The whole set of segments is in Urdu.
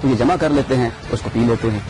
تو یہ جمع کر لیتے ہیں، اس کو پی لیتے ہیں،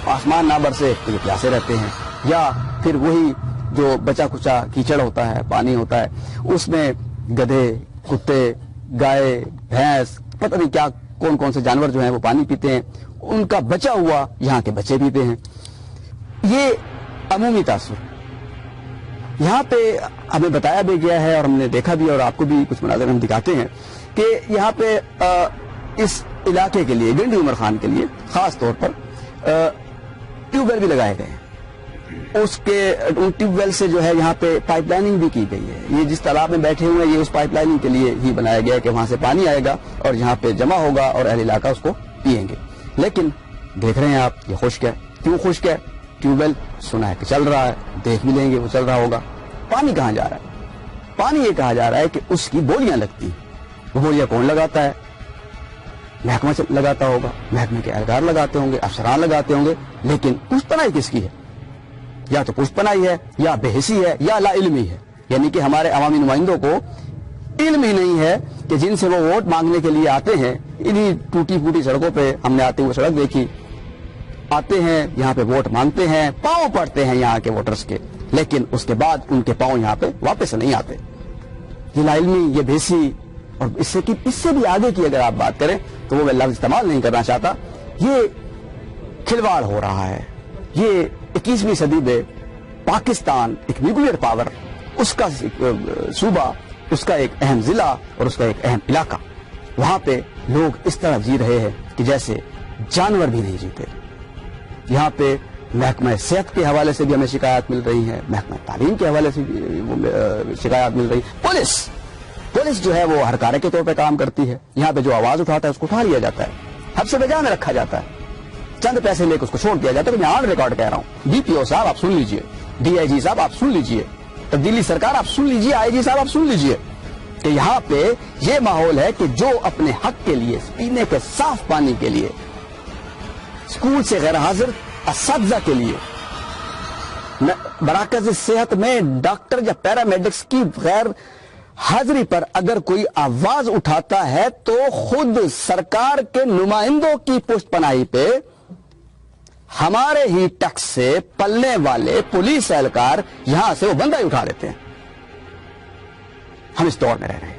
آسمان نہ برسے تو یہ پیاسے رہتے ہیں، یا پھر وہی جو بچا کچا کیچڑ ہوتا ہے، پانی ہوتا ہے، اس میں گدھے، کتے، گائے، بھینس، پتہ نہیں کیا کون کون سے جانور جو ہیں وہ پانی پیتے ہیں، ان کا بچا ہوا یہاں کے بچے پیتے ہیں۔ یہ عمومی تاثر یہاں پہ ہمیں بتایا بھی گیا ہے اور ہم نے دیکھا بھی، اور آپ کو بھی کچھ مناظر ہم دکھاتے ہیں کہ یہاں پہ اس علاقے کے لیے، گنڈی عمر خان کے لیے خاص طور پر ٹیوب ویل بھی لگائے گئے ہیں۔ اس کے ان ٹیوب ویل سے جو ہے یہاں پہ پائپ لائننگ بھی کی گئی ہے۔ یہ جس تالاب میں بیٹھے ہوئے ہیں یہ اس پائپ لائننگ کے لیے ہی بنایا گیا ہے کہ وہاں سے پانی آئے گا اور یہاں پہ جمع ہوگا اور اہل علاقہ اس کو پئیں گے۔ لیکن دیکھ رہے ہیں آپ یہ خشک ہے۔ کیوں خشک ہے؟ ٹیوب ویل سنا ہے کہ چل رہا ہے، دیکھ بھی لیں گے وہ چل رہا ہوگا۔ پانی کہاں جا رہا ہے؟ پانی یہ کہا جا رہا ہے کہ اس کی بولیاں لگتی ہیں۔ وہ بولیاں کون لگاتا ہے؟ محکمہ لگاتا ہوگا، محکمے کے اہلکار لگاتے ہوں گے، افسران لگاتے ہوں گے، لیکن پشت پناہی کس کی ہے؟ یا تو پشت پناہی ہے، یا بے حسی ہے، یا لا علمی ہے۔ یعنی کہ ہمارے عوامی نمائندوں کو علم ہی نہیں ہے کہ جن سے وہ ووٹ مانگنے کے لیے آتے ہیں، انہی ٹوٹی پھوٹی سڑکوں پہ ہم نے آتے ہوئے سڑک دیکھی، آتے ہیں یہاں پہ ووٹ مانگتے ہیں، پاؤں پڑتے ہیں یہاں کے ووٹرز کے، لیکن اس کے بعد ان کے پاؤں یہاں پہ واپس نہیں آتے۔ یہ لا علمی، یہ بے حسی، اور اس سے بھی آگے کی اگر آپ بات کریں تو وہ میں لفظ استعمال نہیں کرنا چاہتا، یہ کھلواڑ ہو رہا ہے۔ یہ 21ویں صدی میں پاکستان ایک نیوکلیئر پاور، اس کا صوبہ، اس کا ایک اہم ضلع اور اس کا ایک اہم علاقہ، وہاں پہ لوگ اس طرح جی رہے ہیں کہ جیسے جانور بھی نہیں جیتے۔ یہاں پہ محکمہ صحت کے حوالے سے بھی ہمیں شکایات مل رہی ہیں، محکمہ تعلیم کے حوالے سے بھی شکایات مل رہی ہیں۔ پولیس جو ہے وہ ہر کارے کے طور پہ کام کرتی ہے، یہاں پہ جو آواز اٹھاتا ہے اس کو اٹھا لیا جاتا ہے، حد سے بجا میں رکھا جاتا ہے، چند پیسے لے کے اس کو چھوڑ دیا جاتا ہے۔ میں آن ریکارڈ کہہ رہا ہوں، ڈی پی او صاحب آپ سن لیجئے، ڈی آئی جی صاحب آپ سن لیجئے، تبدیلی سرکار آپ سن لیجئے، آئی جی صاحب آپ سن لیجئے کہ یہاں پہ یہ ماحول ہے کہ جو اپنے حق کے لیے، پینے کے صاف پانی کے لیے، اسکول سے غیر حاضر اساتذہ کے لیے، مراکز صحت میں ڈاکٹر یا پیرامیڈکس کی غیر حاضری پر اگر کوئی آواز اٹھاتا ہے تو خود سرکار کے نمائندوں کی پشت پناہی پہ ہمارے ہی ٹیکس سے پلنے والے پولیس اہلکار یہاں سے وہ بندہ ہی اٹھا لیتے ہیں۔ ہم اس دور میں رہ رہے ہیں،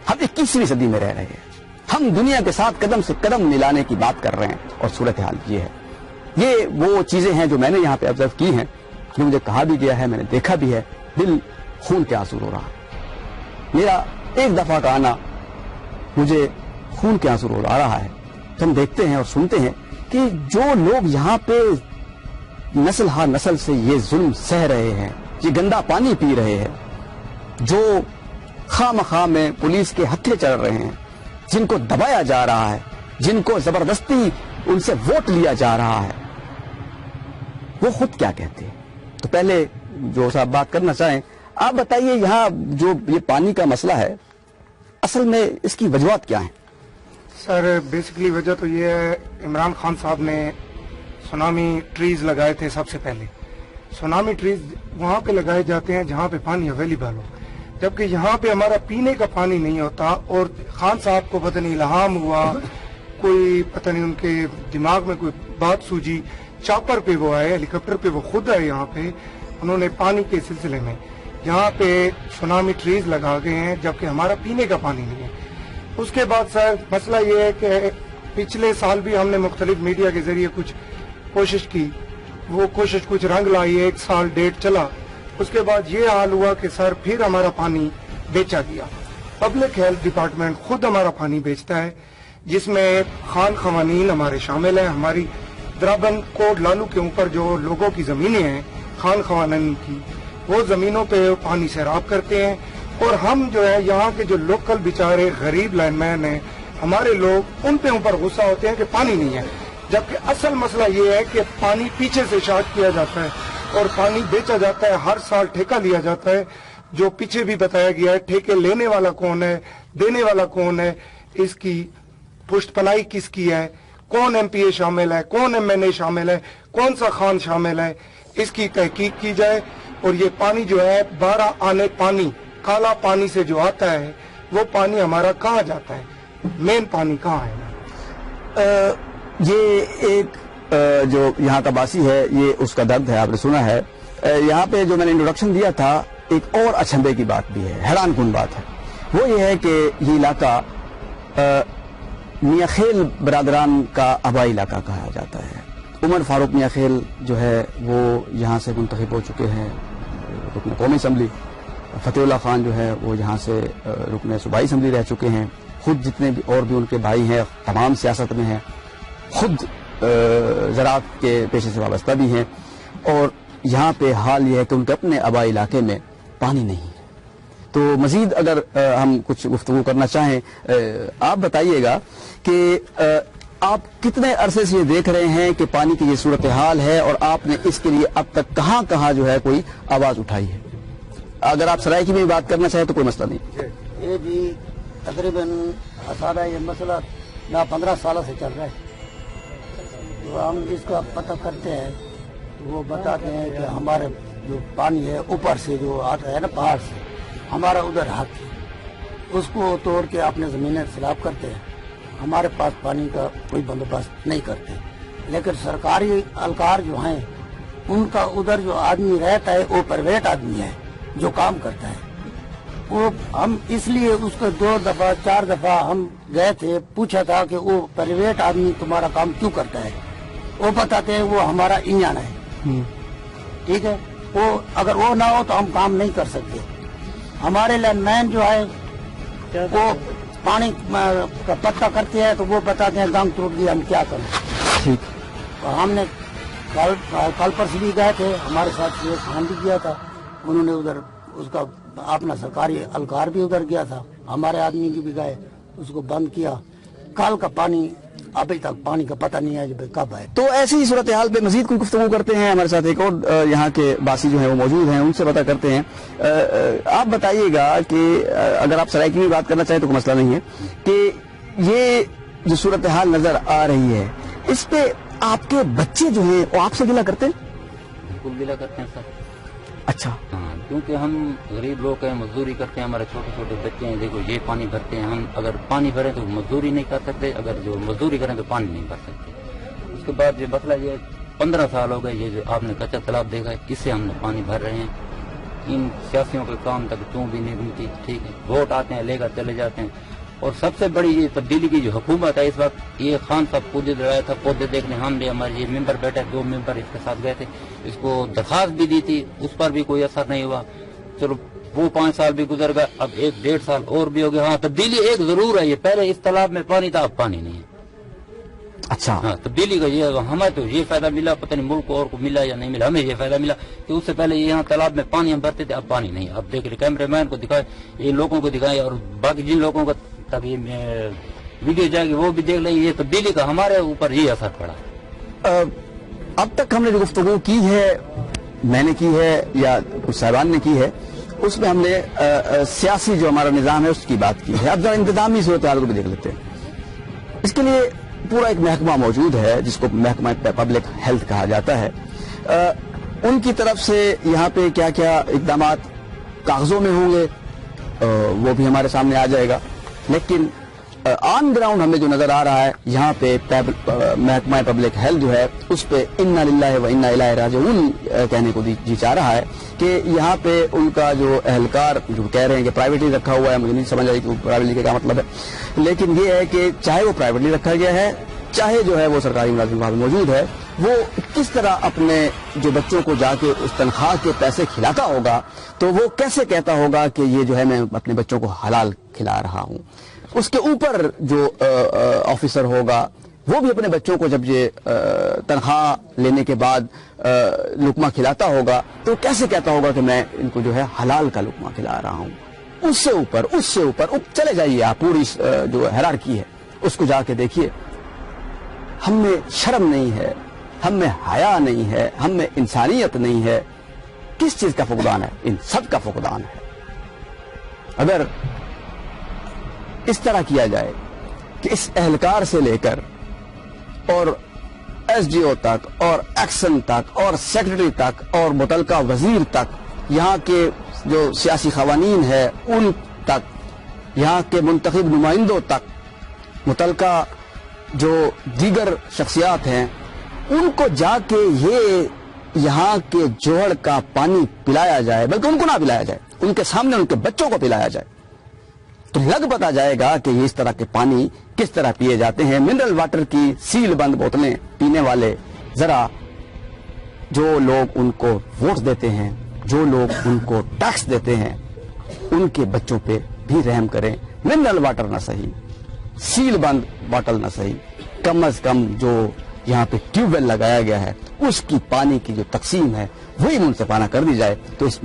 ہم 21ویں صدی میں رہ رہے ہیں، ہم دنیا کے ساتھ قدم سے قدم ملانے کی بات کر رہے ہیں، اور صورتحال یہ ہے۔ یہ وہ چیزیں ہیں جو میں نے یہاں پہ آبزرو کی ہیں، جو مجھے کہا بھی گیا ہے، میں نے دیکھا بھی ہے، دل خون کے آنسو رو رہا ہے۔ میرا ایک دفعہ کا آنا مجھے خون کے آنسو رو رہا ہے۔ تو ہم دیکھتے ہیں اور سنتے ہیں کہ جو لوگ یہاں پہ نسل ہر نسل سے یہ ظلم سہ رہے ہیں، یہ گندا پانی پی رہے ہیں، جو خواہ مخواہ میں پولیس کے ہتھے چڑھ رہے ہیں، جن کو دبایا جا رہا ہے، جن کو زبردستی ان سے ووٹ لیا جا رہا ہے، وہ خود کیا کہتے ہیں؟ تو پہلے جو صاحب بات کرنا چاہیں آپ بتائیے، یہاں جو یہ پانی کا مسئلہ ہے اصل میں اس کی وجوہات کیا ہیں؟ سر بیسکلی وجہ تو یہ ہے، عمران خان صاحب نے سونامی ٹریز لگائے تھے۔ سب سے پہلے سونامی ٹریز وہاں پہ لگائے جاتے ہیں جہاں پہ پانی اویلیبل ہو، جبکہ یہاں پہ ہمارا پینے کا پانی نہیں ہوتا۔ اور خان صاحب کو پتہ نہیں الہام ہوا، کوئی پتہ نہیں ان کے دماغ میں کوئی بات سوجی، چاپر پہ وہ آئے، ہیلی کاپٹر پہ وہ خود آئے، یہاں پہ انہوں نے پانی کے سلسلے میں یہاں پہ سونامی ٹریز لگا گئے ہیں، جبکہ ہمارا پینے کا پانی نہیں ہے۔ اس کے بعد سر مسئلہ یہ ہے کہ پچھلے سال بھی ہم نے مختلف میڈیا کے ذریعے کچھ کوشش کی، وہ کوشش کچھ رنگ لائی، 1 سال 1.5 چلا۔ اس کے بعد یہ حال ہوا کہ سر پھر ہمارا پانی بیچا گیا۔ پبلک ہیلتھ ڈپارٹمنٹ خود ہمارا پانی بیچتا ہے، جس میں خان خوانین ہمارے شامل ہیں۔ ہماری درابن کوٹ لالو کے اوپر جو لوگوں کی زمینیں ہیں خان خوانین کی، وہ زمینوں پہ پانی سیراب کرتے ہیں، اور ہم جو ہے یہاں کے جو لوکل بیچارے غریب لائن مین ہیں، ہمارے لوگ ان پہ اوپر غصہ ہوتے ہیں کہ پانی نہیں ہے، جبکہ اصل مسئلہ یہ ہے کہ پانی پیچھے سے شارٹ کیا جاتا ہے اور پانی بیچا جاتا ہے، ہر سال ٹھیکہ لیا جاتا ہے، جو پیچھے بھی بتایا گیا ہے۔ ٹھیکے لینے والا کون ہے، دینے والا کون ہے، اس کی پشت پناہی کس کی ہے، کون ایم پی اے شامل ہے، کون ایم این اے شامل ہے، کون سا خان شامل ہے، اس کی تحقیق کی جائے۔ اور یہ پانی جو ہے 12 آنے پانی، کالا پانی سے جو آتا ہے، وہ پانی ہمارا کہاں جاتا ہے، مین پانی کہاں ہے؟ یہ ایک جو یہاں کا باسی ہے یہ اس کا درد ہے، آپ نے سنا ہے. یہاں پہ جو میں نے انٹروڈکشن دیا تھا ایک اور اچنبے کی بات بھی ہے، حیران کن بات ہے. وہ یہ ہے کہ یہ علاقہ میاں خیل برادران کا آبائی علاقہ کہا جاتا ہے. عمر فاروق میاں خیل جو ہے وہ یہاں سے منتخب ہو چکے ہیں رکن قومی اسمبلی. فتح اللہ خان جو ہے وہ یہاں سے رکن صوبائی اسمبلی رہ چکے ہیں. خود جتنے بھی اور بھی ان کے بھائی ہیں تمام سیاست میں ہیں، خود زراعت کے پیشے سے وابستہ بھی ہیں. اور یہاں پہ حال یہ ہے کہ ان کے اپنے آبائی علاقے میں پانی نہیں ہے. تو مزید اگر ہم کچھ گفتگو کرنا چاہیں، آپ بتائیے گا کہ آپ کتنے عرصے سے یہ دیکھ رہے ہیں کہ پانی کی یہ صورتحال ہے اور آپ نے اس کے لیے اب تک کہاں کہاں جو ہے کوئی آواز اٹھائی ہے؟ اگر آپ سرائے کی بھی بات کرنا چاہیں تو کوئی مسئلہ نہیں. یہ بھی تقریباً ہمارا یہ مسئلہ 15 سالوں سے چل رہا ہے. تو ہم اس کا پتہ کرتے ہیں، وہ بتاتے ہیں کہ ہمارے جو پانی ہے اوپر سے جو آتا ہے نا پہاڑ سے، ہمارا ادھر حق ہے، اس کو توڑ کے اپنے زمینیں سیلاب کرتے ہیں. ہمارے پاس پانی کا کوئی بندوبست نہیں کرتے. لیکن سرکاری اہلکار جو ہیں ان کا ادھر جو آدمی رہتا ہے وہ پرائیویٹ آدمی ہے جو کام کرتا ہے. وہ ہم اس لیے اس کو 2 دفعہ 4 دفعہ ہم گئے تھے، پوچھا تھا کہ وہ پرائیویٹ آدمی تمہارا کام کیوں کرتا ہے. وہ بتاتے ہیں وہ ہمارا انجن ہے. ٹھیک ہے، وہ اگر وہ نہ ہو تو ہم کام نہیں کر سکتے. ہمارے لائن مین جو ہے وہ پانی کا پتہ کرتے ہیں تو وہ بتاتے ہیں گنگ ٹوٹ گیا، ہم کیا کریں. ہم نے کل پرسوں بھی گئے تھے، ہمارے ساتھ خان بھی گیا تھا. انہوں نے ادھر اس کا اپنا سرکاری اہلکار بھی ادھر گیا تھا، ہمارے آدمی بھی گئے، اس کو بند کیا. کل کا پانی ابھی تک پانی کا پتہ نہیں ہے کب ہے. تو ایسی ہی صورتحال پہ مزید کوئی گفتگو کرتے ہیں. ہمارے ساتھ ایک اور یہاں کے باسی جو ہیں وہ موجود ہیں، ان سے پتہ کرتے ہیں. آپ بتائیے گا کہ اگر آپ سرائے کی بھی بات کرنا چاہیں تو کوئی مسئلہ نہیں ہے، کہ یہ جو صورتحال نظر آ رہی ہے اس پہ آپ کے بچے جو ہیں وہ آپ سے گلہ کرتے ہیں؟ بالکل گلہ کرتے ہیں سر. اچھا. ہاں، کیونکہ ہم غریب لوگ ہیں، مزدوری کرتے ہیں، ہمارے چھوٹے چھوٹے بچے ہیں. دیکھو یہ پانی بھرتے ہیں، ہم اگر پانی بھریں تو مزدوری نہیں کر سکتے، اگر جو مزدوری کریں تو پانی نہیں بھر سکتے. اس کے بعد یہ مسئلہ یہ 15 سال ہو گئے یہ جو آپ نے کچا تالاب دیکھا ہے، اس سے ہم نے پانی بھر رہے ہیں. ان سیاسیوں کے کام تک چوں بھی نہیں ملتی. ٹھیک ہے، ووٹ آتے ہیں لے کر چلے جاتے ہیں. اور سب سے بڑی یہ تبدیلی کی جو حکومت ہے اس وقت، یہ خان صاحب پودے لگایا تھا، پودے دیکھنے ہم بھی ہمارے یہ ممبر بیٹھے 2 ممبر اس کے ساتھ گئے تھے، اس کو درخواست بھی دی تھی، اس پر بھی کوئی اثر نہیں ہوا. چلو وہ 5 سال بھی گزر گئے، اب 1-1.5 سال اور بھی ہو گیا. ہاں تبدیلی ایک ضرور ہے، یہ پہلے اس تالاب میں پانی تھا، اب پانی نہیں ہے. اچھا. ہاں تبدیلی کا یہ ہمیں تو یہ فائدہ ملا، پتہ نہیں ملک اور کو ملا یا نہیں ملا، ہمیں یہ فائدہ ملا کہ اس سے پہلے یہاں تالاب میں پانی ہم بھرتے تھے، اب پانی نہیں. اب دیکھ رہے کیمرے مین کو دکھائے، یہ لوگوں کو دکھائے، اور باقی جن لوگوں کو تک یہ ویڈیو جائے گی وہ بھی دیکھ لیں. یہ تبدیلی کا ہمارے اوپر یہ اثر پڑا. اب تک ہم نے جو گفتگو کی ہے، میں نے کی ہے یا کچھ صاحبان نے کی ہے، اس میں ہم نے سیاسی جو ہمارا نظام ہے اس کی بات کی ہے. اب ذرا انتظامی صورتحال کو بھی دیکھ لیتے ہیں. اس کے لیے پورا ایک محکمہ موجود ہے جس کو محکمہ پبلک ہیلتھ کہا جاتا ہے. ان کی طرف سے یہاں پہ کیا کیا اقدامات کاغذوں میں ہوں گے وہ بھی ہمارے سامنے آ جائے گا. لیکن آن گراؤنڈ ہمیں جو نظر آ رہا ہے یہاں پہ محکمہ پبلک ہیلتھ جو ہے اس پہ انا للہ و انا الیہ راجعون کہنے کو جی چاہ رہا ہے کہ یہاں پہ ان کا جو اہلکار جو کہہ رہے ہیں کہ پرائیویٹلی رکھا ہوا ہے، مجھے نہیں سمجھ آئی کہ پرائیویٹلی کا کیا مطلب ہے، لیکن یہ ہے کہ چاہے وہ پرائیویٹلی رکھا گیا ہے چاہے جو ہے وہ سرکاری ملازم وہاں پہ موجود ہے، وہ کس طرح اپنے جو بچوں کو جا کے اس تنخواہ کے پیسے کھلاتا ہوگا تو وہ کیسے کہتا ہوگا کہ یہ جو ہے میں اپنے بچوں کو حلال کھلا رہا ہوں. اس کے اوپر جو آفیسر ہوگا وہ بھی اپنے بچوں کو جب یہ تنخواہ لینے کے بعد لقمہ کھلاتا ہوگا تو کیسے کہتا ہوگا کہ میں ان کو جو ہے حلال کا لقمہ کھلا رہا ہوں. اس سے اوپر چلے جائیے آپ، پوری جو ہیرارکی ہے اس کو جا کے دیکھیے. ہم میں شرم نہیں ہے، ہم میں حیا نہیں ہے، ہم میں انسانیت نہیں ہے. کس چیز کا فقدان ہے؟ ان سب کا فقدان ہے. اگر اس طرح کیا جائے کہ اس اہلکار سے لے کر اور ایس ڈی او تک اور ایکشن تک اور سیکرٹری تک اور متعلقہ وزیر تک، یہاں کے جو سیاسی قوانین ہے ان تک، یہاں کے منتخب نمائندوں تک، متعلقہ جو دیگر شخصیات ہیں ان کو جا کے یہ یہاں کے جوہر کا پانی پلایا جائے، بلکہ ان کو نہ پلایا جائے، ان کے سامنے ان کے بچوں کو پلایا جائے، تو لگ پتا جائے گا کہ یہ اس طرح کے پانی کس طرح پیے جاتے ہیں۔ منرل واٹر کی سیل بند بوتلیں پینے والے ذرا جو لوگ ان کو ووٹ دیتے ہیں، جو لوگ ان کو ٹیکس دیتے ہیں، ان کے بچوں پہ بھی رحم کریں۔ منرل واٹر نہ صحیح، سیل بند بوتل نہ صحیح، کم از کم جو یہاں پہ ٹیوب ویل لگایا گیا ہے اس کی پانی کی جو تقسیم ہے وہی منصفانہ کر دی جائے، تو اس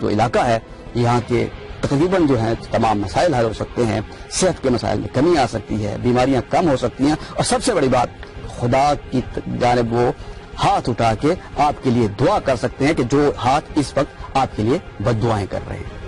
جو علاقہ ہے یہاں کے تقریباً جو ہیں تمام مسائل حل ہو سکتے ہیں، صحت کے مسائل میں کمی آ سکتی ہے، بیماریاں کم ہو سکتی ہیں، اور سب سے بڑی بات خدا کی جانب وہ ہاتھ اٹھا کے آپ کے لیے دعا کر سکتے ہیں کہ جو ہاتھ اس وقت آپ کے لیے بد دعائیں کر رہے ہیں۔